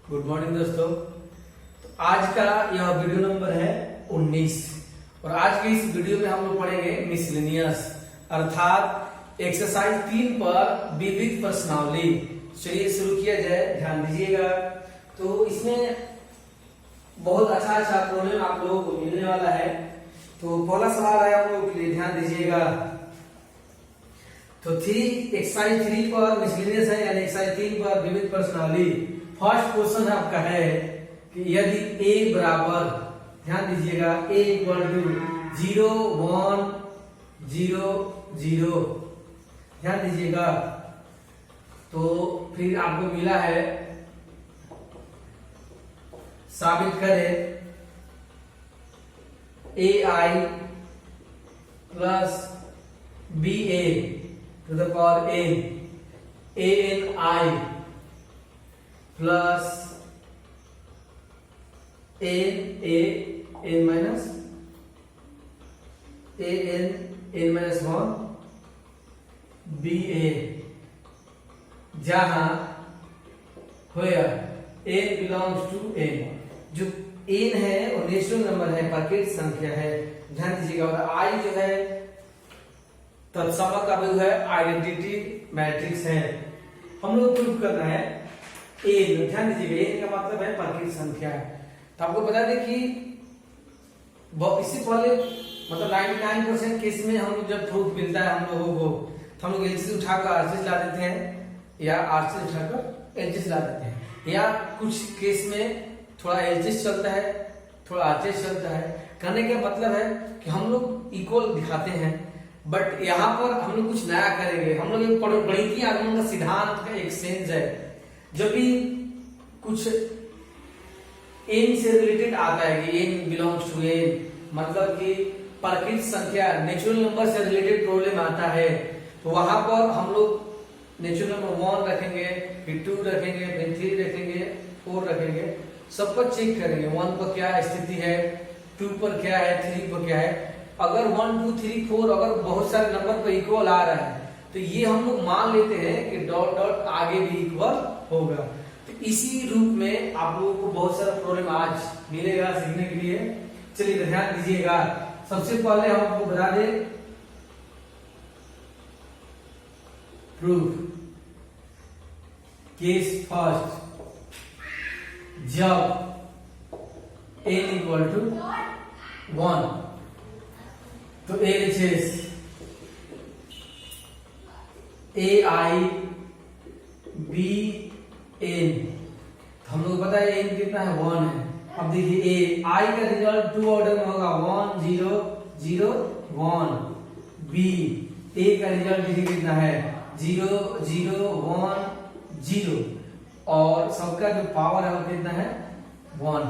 Good morning दोस्तों। तो आज का यह वीडियो नंबर है 19 और आज के इस वीडियो में हम लोग पढ़ेंगे मिसलेनियस अर्थात एक्सरसाइज 3 पर विविध प्रश्नावली। चलिए शुरू किया जाए, ध्यान दीजिएगा। तो इसमें बहुत अच्छा प्रॉब्लम आप लोगों को मिलने वाला है। तो पहला सवाल है आप लोगों के लिए, ध्यान दीजिएगा। तो एक्सरसाइज 3 पर मिसलेनियस है, यानी एक्सरसाइज 3 पर विविध प्रश्नावली। फर्स्ट क्वेश्चन आपका है कि यदि a बराबर, ध्यान दीजिएगा, a इक्वल टू 0 1 0 0, ध्यान दीजिएगा। तो फिर आपको मिला है, साबित करें ai plus ba to the power ani plus an minus n-1 ba, जहां where n belongs to n। जो n है वो नेचुरल नंबर है, प्राकृतिक संख्या है, ध्यान दीजिएगा। और i जो है तत्समक अवयव है, आइडेंटिटी मैट्रिक्स है। हम लोग प्रूव करना है n, ध्यान दीजिएगा, n का मतलब है प्राकृतिक संख्या। तो आपको बता दें कि इससे पहले मतलब 99% केस में हम लोग जब प्रूफ मिलता है हम लोगों को, तो हम लोग एलसीएस उठाकर आरसीएस ला देते हैं या आरसीएस उठाकर एलसीएस ला देते हैं, या कुछ केस में थोड़ा एलसीएस चलता है, थोड़ा आरसीएस चलता है। कहने का मतलब है कि हम लोग इक्वल दिखाते हैं, बट यहाँ पर हम लोग कुछ नया करेंगे। हम लोग एक गणितीय आगमन का सिद्धांत का एक सेंस है। जब भी कुछ n से रिलेटेड आता है कि n बिलोंग्स टू n, मतलब कि प्राकृतिक संख्या नेचुरल नंबर से रिलेटेड प्रॉब्लम आता है, तो वहां पर हम लोग नेचुरल नंबर 1 रखेंगे, फिर 2 रखेंगे, फिर 3 रखेंगे, 4 रखेंगे, सब पर चेक करेंगे 1 पर क्या स्थिति है, 2 पर क्या है, 3 पर क्या है। अगर 1 2 3 4 अगर बहुत सारे नंबर पर इक्वल आ रहा है तो ये हम लोग मान लेते हैं कि डॉट डॉट आगे भी इक्वल होगा। तो इसी रूप में आप लोगों को बहुत सारा प्रॉब्लम आज मिलेगा सीखने के लिए। चलिए ध्यान दीजिएगा। सबसे पहले हम आपको बता दें प्रूफ केस फर्स्ट, जब n इक्वल टू 1 तो LHS ai bn, हम लोग पता है n कितना है, 1 है। अब देखिए आई का रिजल्ट 2 ऑर्डर में होगा, 1 0 0 1। b a का रिजल्ट देखिए कितना है, 0 0 1 0, और सबका जो पावर है वो कितना है, 1।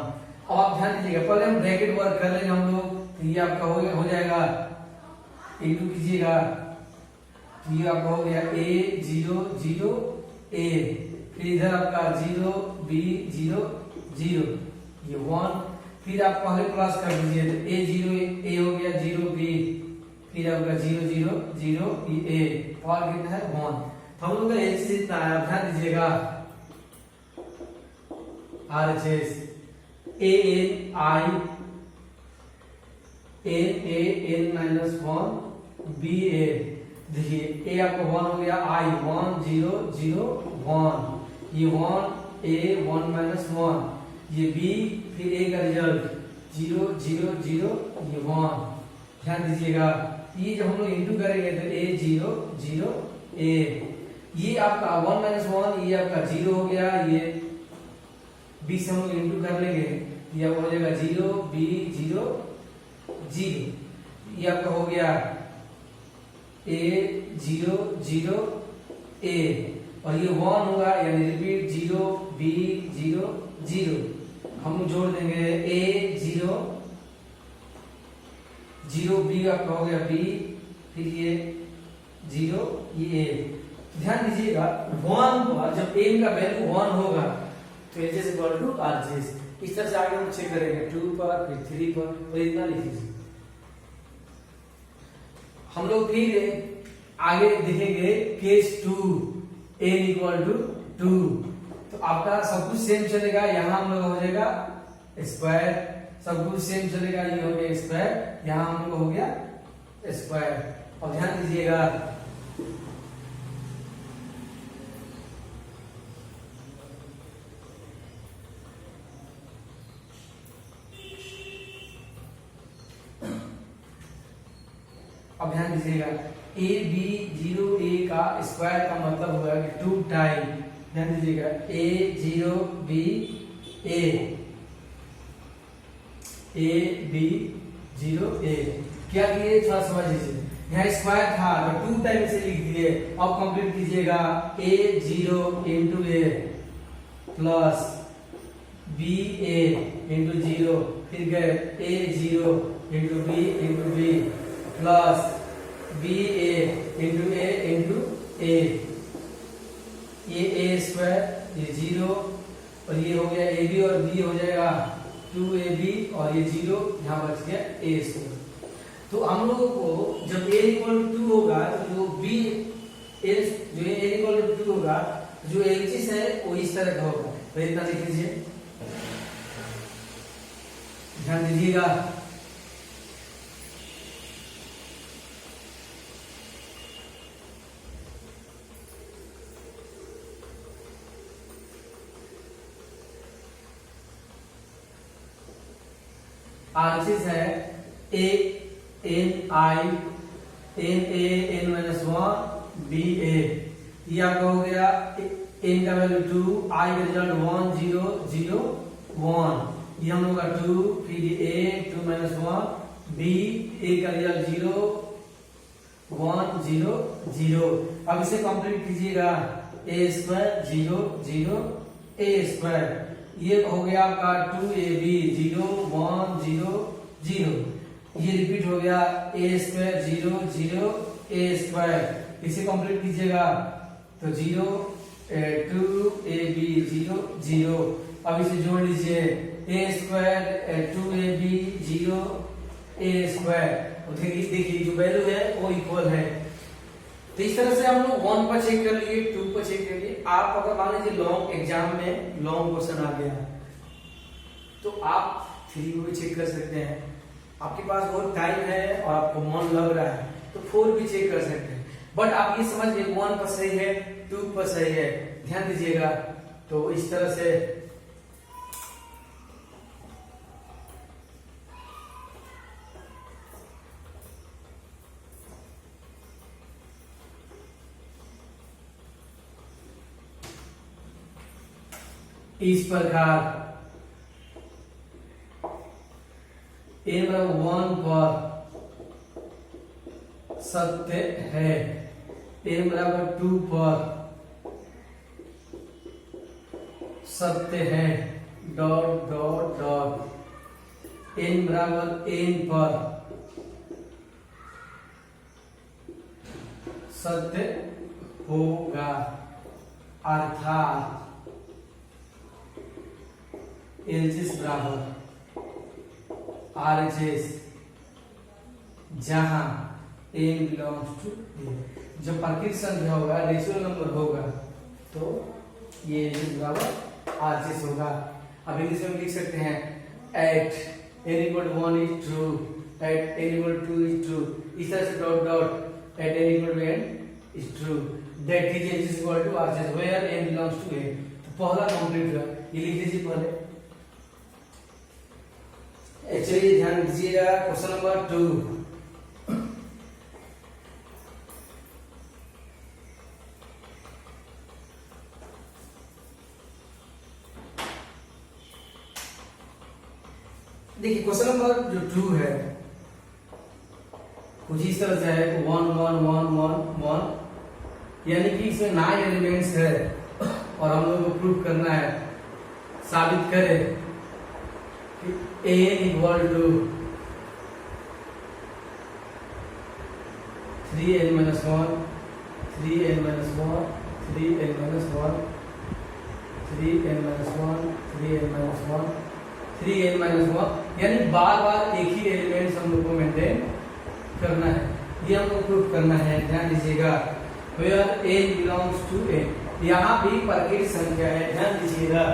अब आप ध्यान दीजिएगा, पहले हम ब्रैकेट वर्क कर लेंगे हम लोग। तो ये आपका हो जाएगा, इंटू कीजिएगा, ये आपका हो गया a 0 0 a, फिर इधर आपका 0 b 0 0, ये 1, फिर आप पहले प्लस कर दीजिए तो a 0 a हो गया, 0 b, फिर आपका 0 0 0 a, और कितना है 1। तो हम लोग का एलसीएस इतना है, आप ध्यान दीजिएगा, आरएचएस an-1 ba, देखिए a आपका 1 हो गया, i 1 0 0 1, ये 1 a 1 माइनस 1, ये b, फिर a का रिजल्ट 0 0 0, ये 1। ध्यान दीजिएगा, ये जब हम लोग इंटू करेंगे तो a 0 0 a, ये आपका 1 माइनस 1, ये आपका 0 हो गया, ये b से हम लोग इंटू कर लेंगे, ये आपका हो जाएगा 0 b 0 0, ये आपका हो गया a 0 0 a, और ये 1 होगा, यानी रिपीट 0 b 0 0, हम जोड़ देंगे a 0 0 b, आपका हो गया b, फिर ये 0 ये a। ध्यान दीजिएगा 1 पर जब n का वैल्यू 1 होगा तो एचएस इक्वल टू आरजीएस। इस तरह से आगे हम चेक करेंगे 2 पर, फिर 3 पर, तो इतना लिख लीजिए। हम लोग फिर आगे देखेंगे केस 2 n इक्वल टू 2। तो आपका सब कुछ सेम चलेगा, यहाँ हम लोग हो जाएगा स्क्वायर, सब कुछ सेम चलेगा, ये हो गया स्क्वायर, यहाँ हम लोग हो गया स्क्वायर। और ध्यान दीजिएगा अब ध्यान दीजिएगा ए बी 0 ए का स्क्वायर का मतलब होगा कि 2 टाइम, ध्यान दीजिएगा ए 0 बी ए बी 0 ए, क्या किए थोड़ा समझ लीजिए, यहाँ स्क्वायर था तो 2 टाइम से लिख दिए। अब कंप्लीट कीजिएगा ए 0 इंटू ए प्लस बी ए इंटू 0, फिर गए ए 0 into B plus B A into a, ये ए स्क्वायर, ये 0 और ये हो गया ए बी और बी हो जाएगा 2ab और ये 0 यहाँ बच गया ए स्क्वायर। तो हम लोगों को जब a इक्वल टू 2 होगा तो जो b a जो a इक्वल टू 2 होगा, जो LHS है वो इस तरह का होगा, तो इतना लिख लीजिए, ध्यान दीजिएगा। RHS है a n i n a n minus 1 b a, ये आपका हो गया n का वैल्यू 2, i का रिजल्ट 1 0 0 1, ये हम लोग का 2, फिर a 2 minus 1 b a का रिजल्ट 0 1 0 0। अब इसे कंप्लीट कीजिएगा a स्क्वायर 0 0 a स्क्वायर, ये हो गया आपका 2ab 0 1 0 0, ये रिपीट हो गया a स्क्वायर 0 0 a स्क्वायर, इसे कंप्लीट कीजिएगा तो 0 2ab 0 0। अब इसे जोड़ लीजिए a square 2ab 0 a square, देखिए जो वैल्यू है वो इक्वल है। तो इस तरह से हम लोग 1 पर चेक कर लिए, 2 पर चेक कर लिए। आप अगर मान लीजिए लॉन्ग एग्जाम में लॉन्ग क्वेश्चन आ गया तो आप 3 को भी चेक कर सकते हैं, आपके पास बहुत टाइम है और आपको मन लग रहा है तो 4 भी चेक कर सकते हैं। बट आप ये समझिए 1 पर सही है 2 पर सही है, ध्यान दीजिएगा। तो इस तरह से इस प्रकार n बराबर 1 पर सत्य है, n बराबर 2 पर सत्य है, डॉट डॉट डॉट, n बराबर n पर सत्य होगा, अर्थात LHS बराबर RHS जहां n बिलोंग्स टू a, जब प्राकृतिक संख्या होगा रेशियो नंबर होगा तो ये LHS बराबर RHS होगा। अब इंग्लिश में लिख सकते हैं at n equal to 1 is true, at n equal to 2 is true, इस तरह से dot dot at n equal to n is true, that is LHS equal to RHS where n belongs to a। तो पहला complete हुआ, ये लिख दीजिए पहले। चलिए ध्यान दीजिएगा क्वेश्चन नंबर 2। देखिए क्वेश्चन नंबर जो 2 है कुछ इस तरह से है 1 1 1 1 1, यानी कि इसमें 9 एलिमेंट्स है और हम लोगों को प्रूव करना है, साबित करें a equal to 3n minus 1 3n minus 1 3n minus 1 3n minus 1 3n minus 1 3n minus 1, यानी बार बार एक ही एलिमेंट्स हम लोग को मेंटेन करना है, ये हम लोग प्रूव करना है। ध्यान दीजिएगा where n belongs to a, यहाँ भी प्राकृतिक संख्या है, ध्यान दीजिएगा।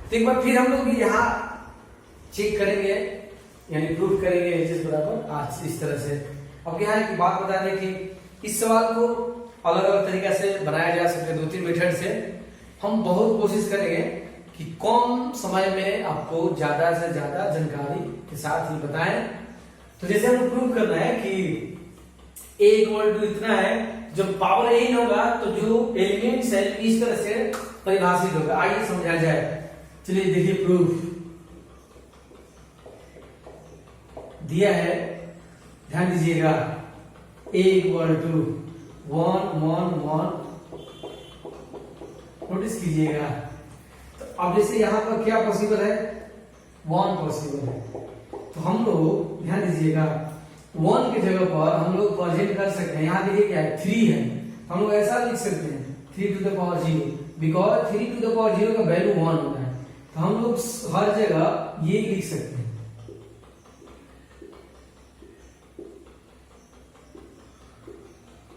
तो एक बार फिर हम लोग यहाँ चेक करेंगे, यानी प्रूफ करेंगे h बराबर आज इस तरह से। अब यहाँ एक बात बता दें कि इस सवाल को अलग अलग तरीके से बनाया जा सकता है, 2-3 मेथड से। हम बहुत कोशिश करेंगे कि कम समय में आपको ज्यादा से ज्यादा जानकारी के साथ ही बताएं। तो जैसे हमको प्रूव करना है कि a इक्वल टू इतना है, जब पावर n होगा तो जो एलिमेंट्स है इस तरह से परिभाषित होगा। आइए समझा जाए। चलिए देखिए प्रूफ दिया है, ध्यान दीजिएगा। a इक्वल टू 1 1 1, नोटिस कीजिएगा। तो अब जैसे यहाँ पर क्या पॉसिबल है, 1 पॉसिबल है, तो हम लोग ध्यान दीजिएगा 1 की जगह पर हम लोग प्रेजेंट कर सकते हैं। यहाँ देखिए क्या है, 3 है, हम लोग ऐसा लिख सकते हैं 3 to the power 0, because 3 to the power 0 का वैल्यू 1 होता है। तो हम लोग हर जगह ये लिख सकते हैं,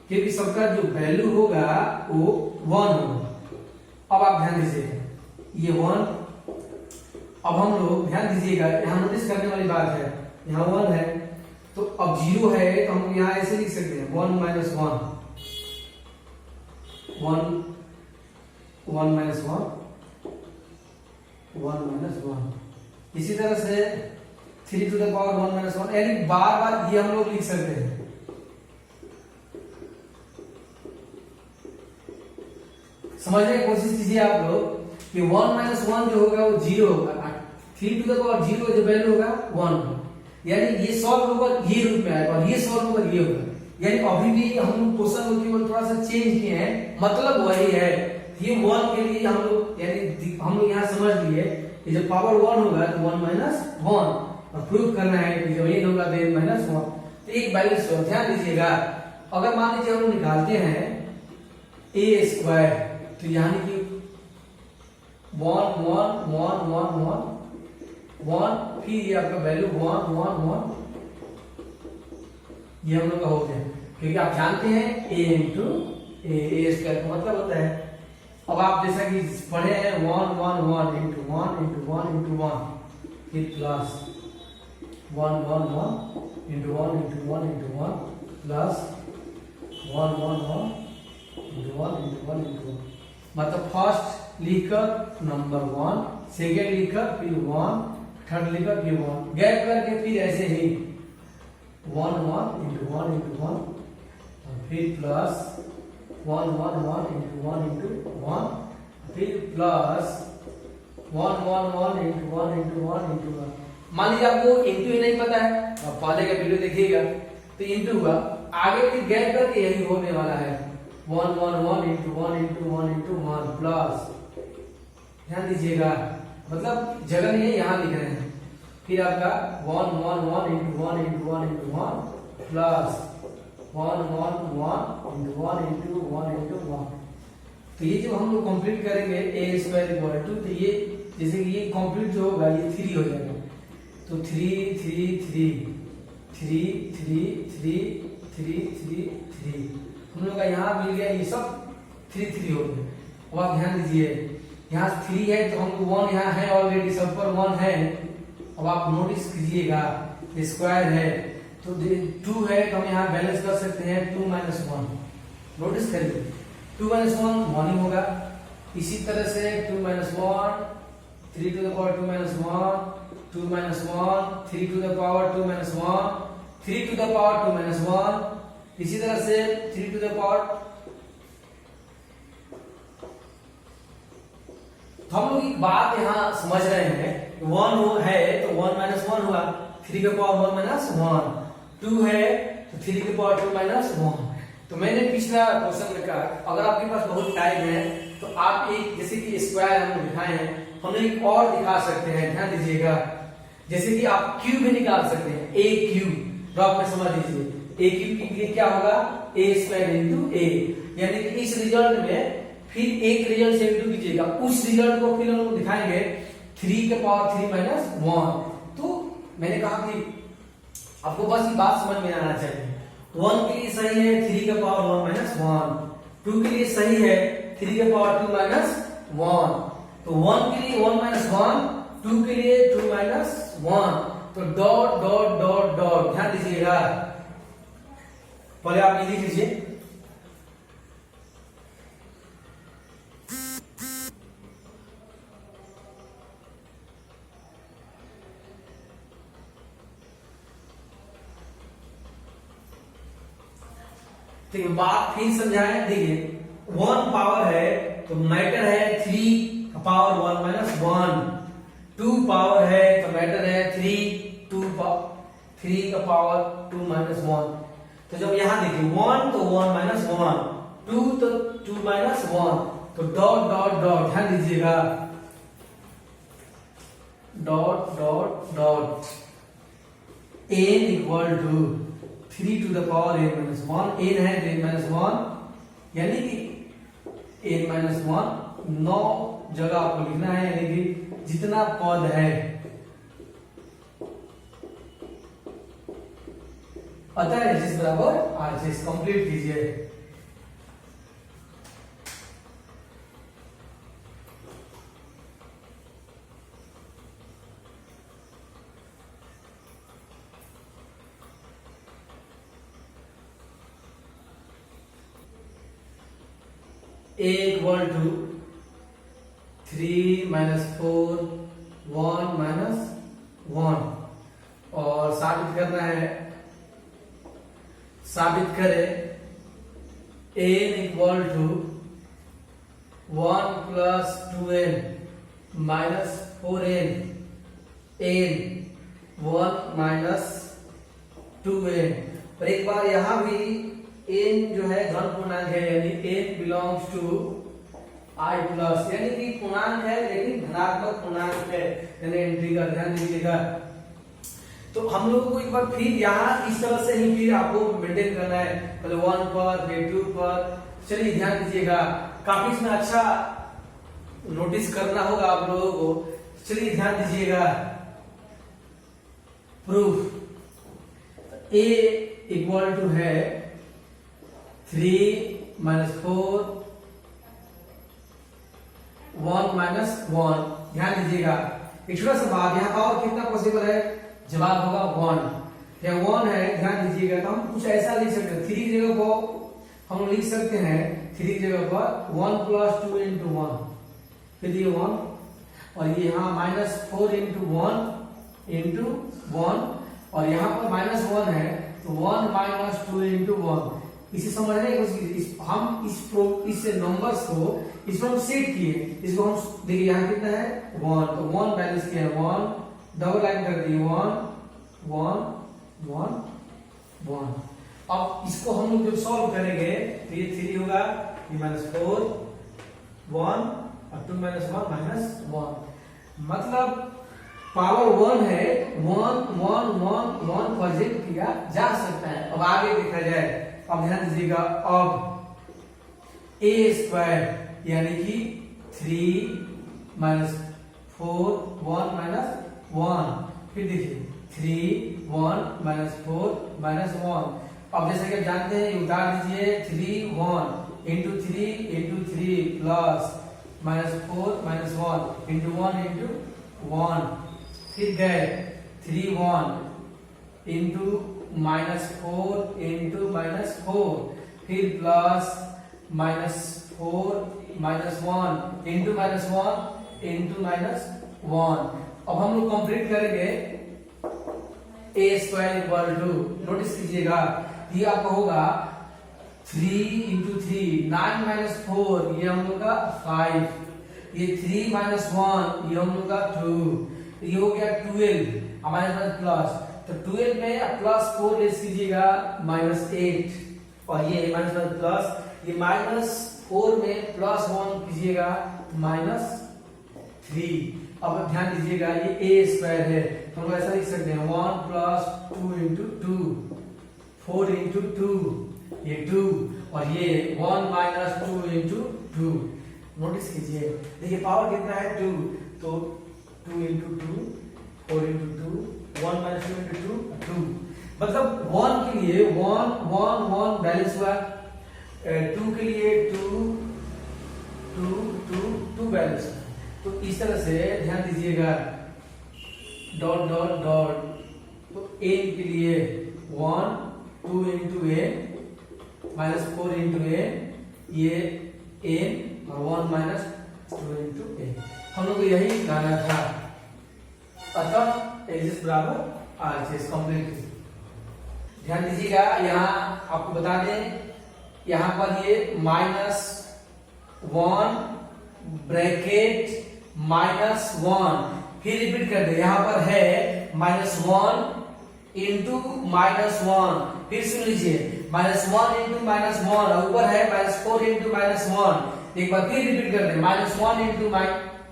क्योंकि सबका जो वैल्यू होगा वो 1 होगा। अब आप ध्यान दीजिएगा, ये 1, अब हम लोग ध्यान दीजिएगा, यहाँ नोटिस करने वाली बात है, यहाँ 1 है तो अब 0 है, तो हम यहाँ ऐसे लिख सकते हैं 1 माइनस 1, 1 माइनस 1। इसी तरह से 3 टू द पावर 1 माइनस 1, यानी बार बार ये हम लोग लिख सकते हैं। समझने की कोशिश कीजिए आप लोग कि 1 माइनस 1 जो होगा वो 0 होगा, 3 टू द पावर 0 जो वैल्यू होगा 1 होगा, यानी ये सॉल्व होगा ये रूप में आएगा और ये सॉल्व होगा ये होगा। यानी अभी भी हम क्वेश्चन को केवल थोड़ा सा चेंज किए हैं, मतलब वही है। ये 1 के लिए हम लोग यानी हम लोग यहाँ समझ लिए कि जब पावर 1 होगा तो 1 माइनस 1, और प्रूव करना है कि जब n होगा तो n माइनस 1। तो एक बैलेंस हो, ध्यान दीजिएगा। अगर मान लीजिए हम लोग निकालते हैं a स्क्वायर, तो यानी कि 1 1 1 1 1 1, फिर ये आपका वैल्यू 1 1 1, ये हम लोग का हो गया, क्योंकि आप जानते हैं a इंटू a स्क्वायर का मतलब होता है। अब आप जैसा कि पढ़े हैं 1 1 1 इंटू 1 इंटू 1 इंटू 1, फिर plus 1 1 1 into 1 into 1 into 1, plus 1 1 1 into 1 into 1 into 1। मतलब फर्स्ट लिखकर नंबर 1, सेकेंड लिखकर फिर 1, थर्ड लिखकर फिर 1, गैप करके फिर ऐसे ही 1 1 इंटू 1 इंटू 1, और फिर प्लस 1 1 1 इंटू 1 इंटू 1, फिर प्लस 1 1 1 इंटू 1 इंटू 1 इंटू 1। मान लीजिए आपको इंटू ही नहीं पता है, आप पहले का वीडियो देखिएगा तो इंटू हुआ, आगे फिर गैप करके यही होने वाला है 1 1 1 इंटू 1 इंटू 1 इंटू 1 प्लस, ध्यान दीजिएगा, मतलब जगह नहीं है यहाँ लिख रहे हैं। फिर आपका 1 1 1 into 1 into 1 into 1 plus 1 1 1 into 1 into 1 into 1। तो ये जो हम लोग कंप्लीट करेंगे a स्क्वायर इक्वल टू, तो ये जैसे कि ये कंप्लीट जो होगा ये 3 हो जाएगा, तो 3 3 3 3 3 3 3 3 3, हम लोग का यहाँ मिल गया, ये सब 3 3 हो गया। अब आप ध्यान दीजिए, यहाँ 3 है तो हमको 1 यहाँ है ऑलरेडी, सब पर 1 है। अब आप नोटिस कीजिएगा स्क्वायर है तो 2 है, तो हम यहाँ बैलेंस कर सकते हैं 2 माइनस 1। नोटिस करिए 2 माइनस 1 1 ही होगा। इसी तरह से 2 minus 1 3 to the power 2 minus 1, 2 minus 1 3 to the power 2 minus 1, 3 to the power 2 minus 1, इसी तरह से 3 टू द पावर। हम लोग एक बात यहाँ समझ रहे हैं, 1 है तो 1 माइनस 1 हुआ, 3 के पावर 1 माइनस 1, 2 है तो 3 के पावर 2 माइनस 1। तो मैंने पिछला क्वेश्चन में कहा अगर आपके पास बहुत टाइम है तो आप एक जैसे कि स्क्वायर हम दिखाए हैं, हम एक और दिखा सकते हैं, ध्यान दीजिएगा। जैसे कि आप क्यूब भी निकाल सकते हैं, a क्यूब, ड्रॉप में समझ लीजिए a क्यूब के लिए क्या होगा a स्क्वायर इंटू a, यानी कि इस रिजल्ट में फिर एक रिजल्ट से इंटू कीजिएगा, उस रिजल्ट को फिर हम लोग दिखाएंगे 3 के पावर 3 माइनस 1। तो मैंने कहा कि आपको बस ये बात समझ में आना चाहिए, 1 के लिए सही है 3 के पावर 1 माइनस 1, 2 के लिए सही है 3 के पावर 2 माइनस 1, तो 1 के लिए 1 माइनस 1, 2 के लिए 2 माइनस 1, तो डॉट डॉट डॉट डॉट, ध्यान दीजिएगा, पहले आप ये लिख लीजिए, तो बात फिर समझाएं। देखिए 1 पावर है तो मैटर है 3 का पावर 1 माइनस 1, 2 पावर है तो मैटर है 3 का पावर 2 माइनस 1। तो जब यहां देखिए 1 तो 1 माइनस 1, 2 तो 2 माइनस 1, तो डॉट डॉट डॉट, ध्यान दीजिएगा, dot dot dot n equal to 3 to the power n minus 1, n है n minus 1, यानी कि n minus 1 9 जगह आपको लिखना है, यानी कि जितना पद है अतः एच बराबर आर एच, कंप्लीट कीजिए। a equal to 3 minus 4 1 minus 1, और साबित करना है, साबित करें n equal to 1 plus 2n minus 4n, n 1 minus 2n, और एक बार यहां भी n जो है धन पूर्णांक है, यानी n belongs to i plus, यानी कि पूर्णांक है लेकिन धनात्मक पूर्णांक है, यानी एंट्री का ध्यान दीजिएगा। तो हम लोगों को एक बार फिर यहाँ इस तरह से ही फिर आपको मेंटेन करना है, पहले 1 पर फिर 2 पर। चलिए ध्यान दीजिएगा, काफी इसमें अच्छा नोटिस करना होगा आप लोगों को। चलिए ध्यान दीजिएगा, प्रूफ a इक्वल टू है 3 माइनस 4 1 माइनस 1, ध्यान दीजिएगा। एक छोटा सा बात, यहाँ पावर कितना पॉसिबल है, जवाब होगा 1, या 1 है, ध्यान दीजिएगा। तो हम कुछ ऐसा लिख सकते हैं, 3 की जगह पर हम लिख सकते हैं, 3 की जगह पर 1 प्लस 2 इंटू 1, फिर ये 1, और ये यहाँ माइनस 4 इंटू 1 इंटू 1, और यहाँ पर माइनस 1 है तो 1 माइनस 2 इंटू 1। इसे समझने की कोशिश, हम इस नंबर्स को इस पर हम सेट किए, इसको हम देखिए यहाँ कितना है 1, तो 1 बैलेंस किया है 1, डबल लाइन कर दी 1 1 1 1। अब इसको हम लोग जब सॉल्व करेंगे तो ये 3 होगा, ये माइनस 4 1 और 2 माइनस 1 माइनस 1, मतलब पावर 1 है, 1 1 1 1 प्रेजेंट किया जा सकता है। अब आगे देखा जाए, अब ध्यान दीजिएगा, अब a स्क्वायर यानी कि 3 माइनस 4 1 माइनस 1, फिर देखिए 3 1 माइनस 4 माइनस 1। अब जैसे कि आप जानते हैं, उतार दीजिए 3 1 into 3 plus minus 4 minus 1 into 1 into 1, फिर गए 3 1 इंटू माइनस 4 इंटू माइनस 4, फिर plus minus 4 minus 1 into minus 1 into minus 1। अब हम लोग कंप्लीट करेंगे, a square equal to, notice कीजिएगा, ये आपका होगा 3 इंटू 3 9 माइनस 4, ये हम लोग का 5, ये 3 माइनस 1, ये हम लोग का 2, ये हो गया 12, हमारे पास प्लस, तो 12 में आप प्लस 4 ले कीजिएगा माइनस 8, और ये माइनस प्लस, ये माइनस 4 में प्लस 1 कीजिएगा माइनस 3। अब ध्यान दीजिएगा, ये a स्क्वायर है तो हम ऐसा लिख सकते हैं 1 प्लस 2 इंटू 2, 4 इंटू 2, ये 2, और ये 1 माइनस 2 इंटू 2। नोटिस कीजिए, देखिए पावर कितना है 2, तो 2 इंटू 2 4 इंटू 2 1 माइनस 2 इंटू 2 2, मतलब 1 के लिए 1 1 1 बैलेंस हुआ, टू के लिए two two two two values. तो इस तरह से ध्यान दीजिएगा, डॉट डॉट डॉट, तो एन के लिए 1 2 into a minus 4 into a, ये एन और 1 माइनस 2 इंटू ए। हम लोग को यही कहना था। अतः एच बराबर आर एच कंप्लीट। ध्यान दीजिएगा, यहाँ आपको बता दें, यहाँ पर ये -1 ब्रैकेट -1, फिर रिपीट कर दे, यहाँ पर है -1 इंटू -1, फिर सुन लीजिए -1 इंटू -1, और ऊपर है -4 इंटू -1, एक बार फिर रिपीट कर दे, -1 इंटू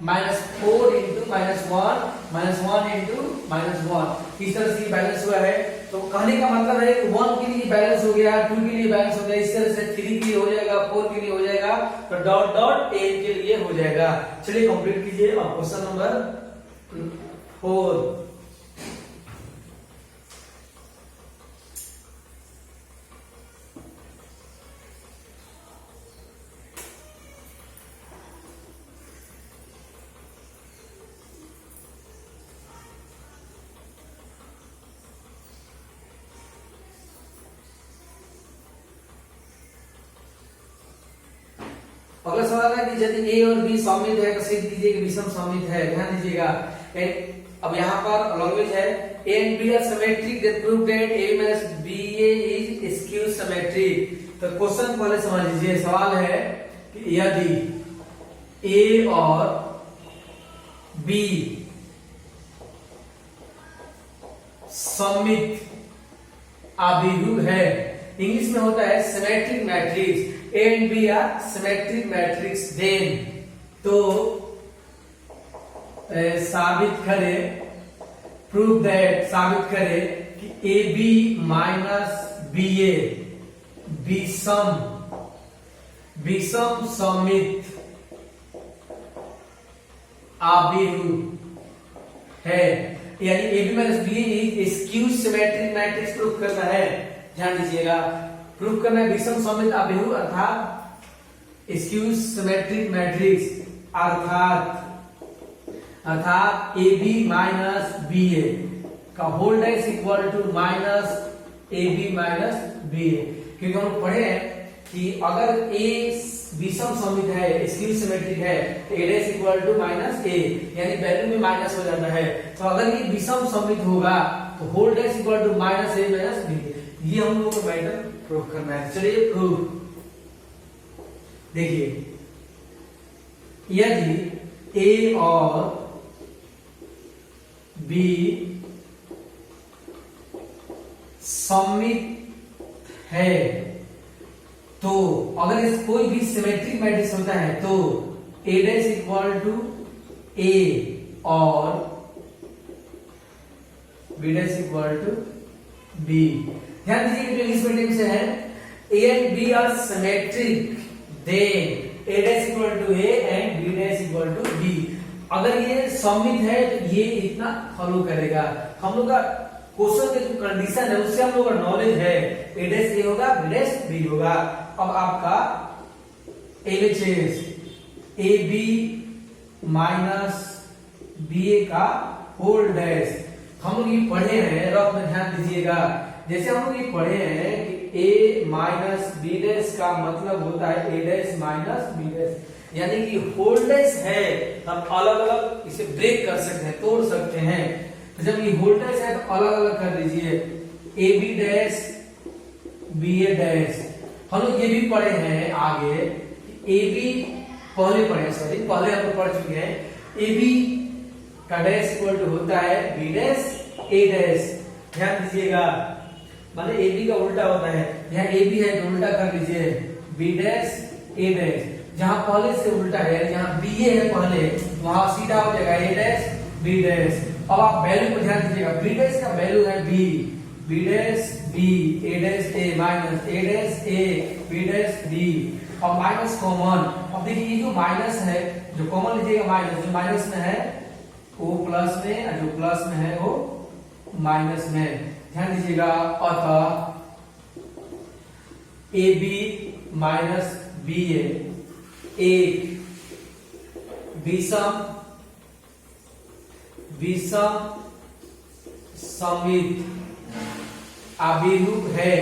-4 इंटू -1 इंटू -1। इस तरह से बैलेंस हुआ है। तो कहने का मतलब है कि 1 के लिए बैलेंस हो गया, 2 के लिए बैलेंस हो गया, इस तरह से 3 के लिए हो जाएगा, 4 के लिए हो जाएगा, तो डॉट डॉट 8 के लिए हो जाएगा। चलिए कंप्लीट कीजिए। और क्वेश्चन नंबर 4, अगला सवाल है कि यदि ए और बी समित है तो सिद्ध कीजिए कि विषम समित है। ध्यान दीजिएगा, अब यहाँ पर लैंग्वेज है A and B are symmetric, that prove that A minus B is skew symmetric. तो क्वेश्चन पहले समझ लीजिए। सवाल है कि यदि ए और बी समित अभिभुज है, इंग्लिश में होता है symmetric matrix, A and B are symmetric matrix, then तो साबित करे, प्रूव दैट, साबित करे कि A B minus B A विषम समित अभिभुज है। यानी A B minus B A skew symmetric matrix prove करना है। ध्यान दीजिएगा, प्रूफ करना है विषम समित अभिभुज अर्थात स्क्यू सिमेट्रिक मैट्रिक्स, अर्थात A B minus B A का होल डाइस equal to minus A B minus B A. क्योंकि हम लोग पढ़े हैं कि अगर ए विषम समित है, स्क्यू सिमेट्रिक है, तो A dash equal to minus ए, यानी वैल्यू में माइनस हो जाता है। तो अगर ये विषम समित होगा तो whole dash equal to minus A minus B. ये हम लोगों को मैटर प्रूफ करना है। चलिए प्रूफ देखिए, यदि ए और बी समित है, तो अगर इस कोई भी सिमेट्रिक मैट्रिक्स होता है तो A dash equal to A और B dash equal to B. ध्यान दीजिए जो इंग्लिश मीडियम से है, A and B are symmetric, then A dash equal to A and B dash equal to B. अगर ये समित है तो ये इतना फॉलो करेगा। हम लोग का क्वेश्चन के जो कंडीशन है उससे हम लोग का नॉलेज है, ए डैश ए होगा, बी डैश बी होगा। अब आपका LHS A B minus B A का होल डैश हम लोग ये पढ़े हैं, रफ में ध्यान दीजिएगा। जैसे हम लोग ये पढ़े हैं कि a माइनस बी डैश का मतलब होता है a dash minus B dash, यानी कि होल डैश है हम अलग अलग इसे ब्रेक कर सकते हैं, तोड़ सकते हैं। तो जब ये होल डैश है तो अलग अलग कर दीजिए, A B dash B A dash. हम लोग ये भी पढ़े हैं आगे, ए बी पहले हम लोग पढ़ चुके हैं, ए बी का डैश इक्वल टू होता है बी डैश ए डैश। ध्यान दीजिएगा, माने ए बी का उल्टा होता है, यहाँ ए बी है तो उल्टा कर लीजिए बी डैश ए डैश। जहां पहले से उल्टा है, जहां बी ए है पहले, वहां सीधा हो जाएगा ए डैश बी डैश। अब आप वैल्यू को ध्यान दीजिएगा, बी डैश का वैल्यू है B, B dash B, A dash A minus A dash A B dash B. अब माइनस कॉमन, अब देखिए ये जो माइनस है, जो कॉमन लीजिएगा माइनस, जो माइनस में है वो प्लस में, और जो प्लस में है वो माइनस में। ध्यान दीजिएगा, अतः ए बी माइनस बी ए एक विषम समित अभिरूप है।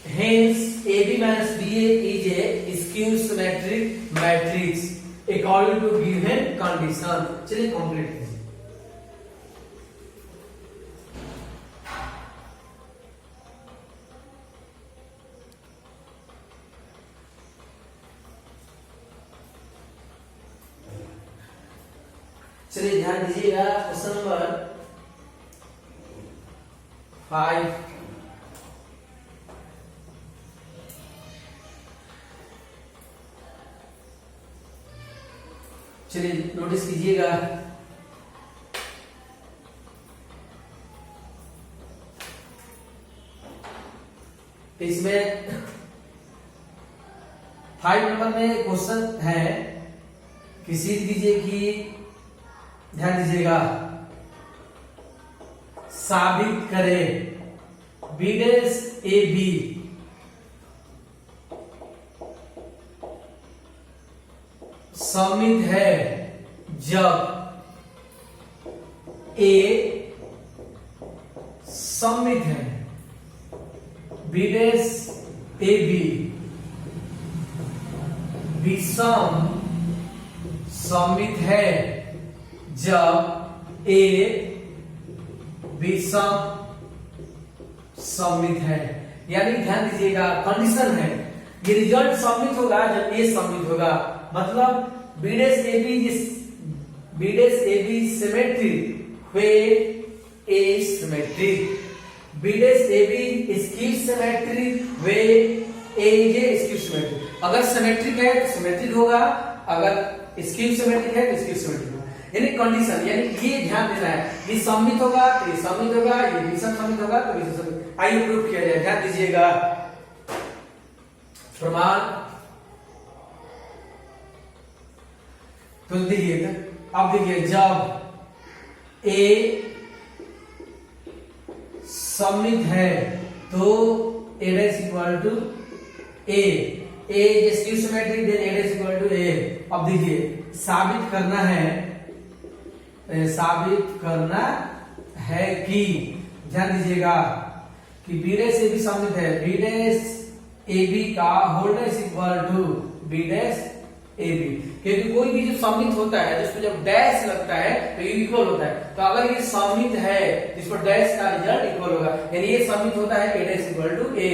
Hence, AB minus BA is a skew symmetric matrix according to given condition. चलिए कंप्लीट कीजिए। चलिए ध्यान दीजिएगा क्वेश्चन नंबर 5। चलिए नोटिस कीजिएगा, इसमें 5 नंबर में क्वेश्चन है, किसी दीजिए कि ध्यान दीजिएगा, साबित करें बी डैश ए बी समित है जब ए समित है बी डैश ए बी विषम समित है जब ए विषम समित है। यानी ध्यान दीजिएगा कंडीशन है, ये रिजल्ट समित होगा जब ए समित होगा, मतलब B dash A B symmetric where A is symmetric, B dash AB is skew symmetric where A is a skew symmetric। अगर सिमेट्रिक है तो सिमेट्रिक होगा, अगर स्क्यू सिमेट्रिक है तो स्क्यू सिमेट्रिक होगा। यानी कंडीशन, यानी ये ध्यान देना है, ये समित होगा तो ये समित होगा, ये विषम समित होगा तो विषम समित। आइए प्रूफ किया जाए, ध्यान दीजिएगा। प्रमाण तो देखिए, अब देखिए जब ए समित है तो A dash equal to A skew symmetric, then A dash equal to A. अब देखिए साबित करना है कि ध्यान दीजिएगा कि बी डैश ए बी समित है, बी डैश ए बी का whole dash equal to B dash A B, क्योंकि कोई भी जो समित होता है जिसमें जब डैश लगता है तो ये इक्वल होता है। तो अगर ये समित है जिस पर डैश का रिजल्ट इक्वल होगा, यानी ये समित होता है A dash equal to A,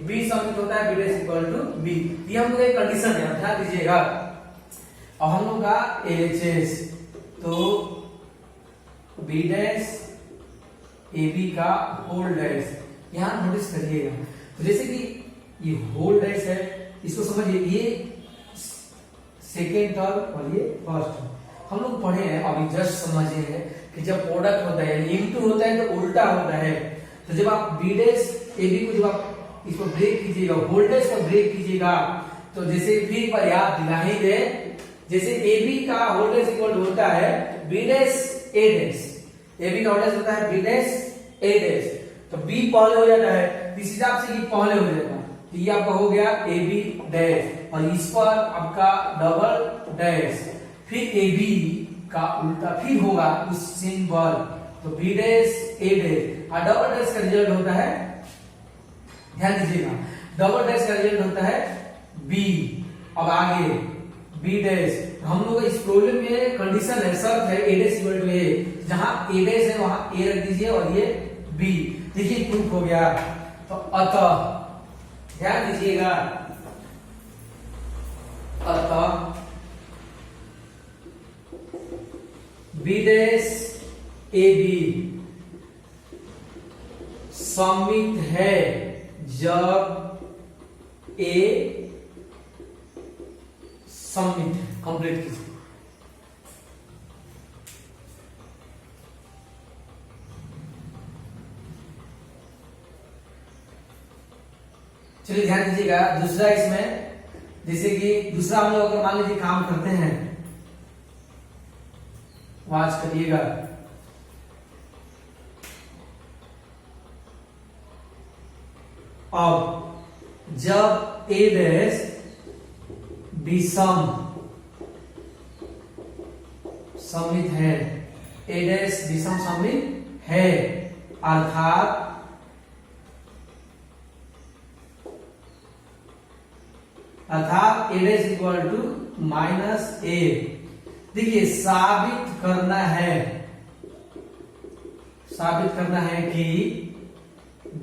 B समित होता है B dash equal to B. ये हम लोग एक कंडीशन है, ध्यान दीजिएगा। अब हम लोग का एलएचएस, तो बी डैश ए बी का होल डैश, यहां नोटिस करिएगा। तो जैसे कि ये होल डैश है, इसको समझिए, ये सेकेंड टर्म और ये फर्स्ट टर्म हम लोग पढ़े हैं, अभी जस्ट समझे हैं कि जब प्रोडक्ट होता है इनटू होता है तो उल्टा होता है। तो जब आप बी डैश ए बी को जब आप इसको ब्रेक कीजिएगा, होल डैश को ब्रेक कीजिएगा, तो जैसे फिर एक बार याद दिला ही दे, जैसे ए बी का होल डैश इक्वल होता है B dash A dash, A B का होल डैश होता है बी डैश ए डैश, तो बी पहले हो जाता है, इस हिसाब से ये पहले हो जाता है। तो ये आपका हो गया ए बी डैश, और इस पर आपका डबल डैश, फिर ए बी का उल्टा फिर होगा उस सिंबल, तो बी डैश ए डैश, और डबल डैश का रिजल्ट होता है, ध्यान दीजिएगा, डबल डैश का रिजल्ट होता है बी। अब आगे बी डैश, हम लोग इस प्रॉब्लम में कंडीशन है, शर्त है ए डैश इक्वल टू ए, जहां ए डैश है वहां ए रख दीजिए और ये बी। देखिए प्रूफ हो गया। तो अतः ध्यान दीजिएगा, अतः बी डैश ए बी समित है जब ए समित है। कंप्लीट कीजिए। चलिए ध्यान दीजिएगा, दूसरा इसमें, जैसे कि दूसरा हम लोग अगर मान लीजिए काम करते हैं, वाच करिएगा, अब जब ए डैश विषम सममित है, ए डैश विषम सममित है, अर्थात ए डैश इक्वल टू माइनस ए। देखिए साबित करना है कि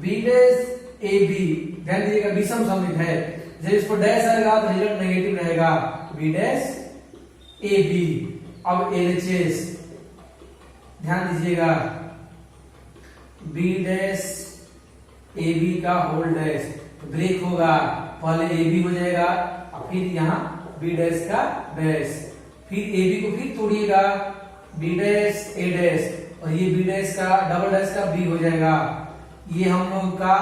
बी डैश ए बी, ध्यान दीजिएगा विषम सममित है, जब इसको डैश आएगा तो रिजल्ट नेगेटिव रहेगा, बी डैश ए बी। अब एलएचएस ध्यान दीजिएगा, बी डैश ए बी का होल डैश ब्रेक होगा, पहले ए बी हो जाएगा और फिर यहाँ बी डैश का डैश, फिर ए बी को फिर तोड़िएगा, बी डैश ए डैश और ये बी डैश का डबल डैश का बी हो जाएगा, ये हम लोग का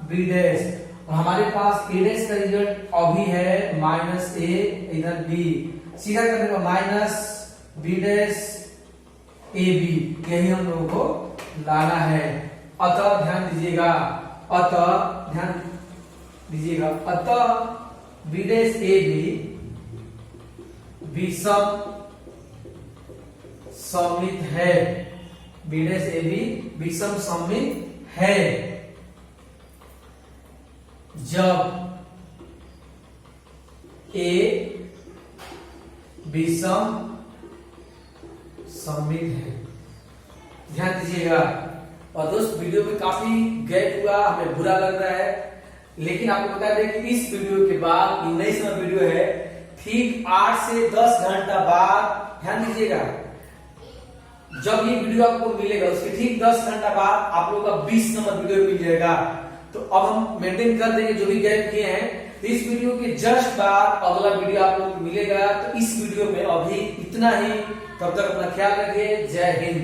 बी डैश, और हमारे पास ए डैश का रिजल्ट अभी है माइनस ए, इधर बी, सीधा करने पर minus B dash A B, यही हम लोगों को लाना है। अतः ध्यान दीजिएगा, अतः बी डैश ए बी विषम सममित है, बी डैश ए बी विषम सममित है जब ए विषम सममित है। ध्यान दीजिएगा। और दोस्त वीडियो में काफी गैप हुआ, हमें बुरा लग रहा है, लेकिन आपको बता दें कि इस वीडियो के बाद 19वां वीडियो है, ठीक 8 से 10 घंटा बाद, ध्यान दीजिएगा, जब ये वीडियो आपको मिलेगा उसके ठीक 10 घंटा बाद आप लोगों का 20 नंबर वीडियो मिल जाएगा। तो अब हम मेंटेन कर देंगे जो भी गैप किए हैं, तो इस वीडियो के जस्ट बाद अगला वीडियो आप लोगों को मिलेगा। तो इस वीडियो में अभी इतना ही, तब तक अपना ख्याल रखिए। जय हिंद।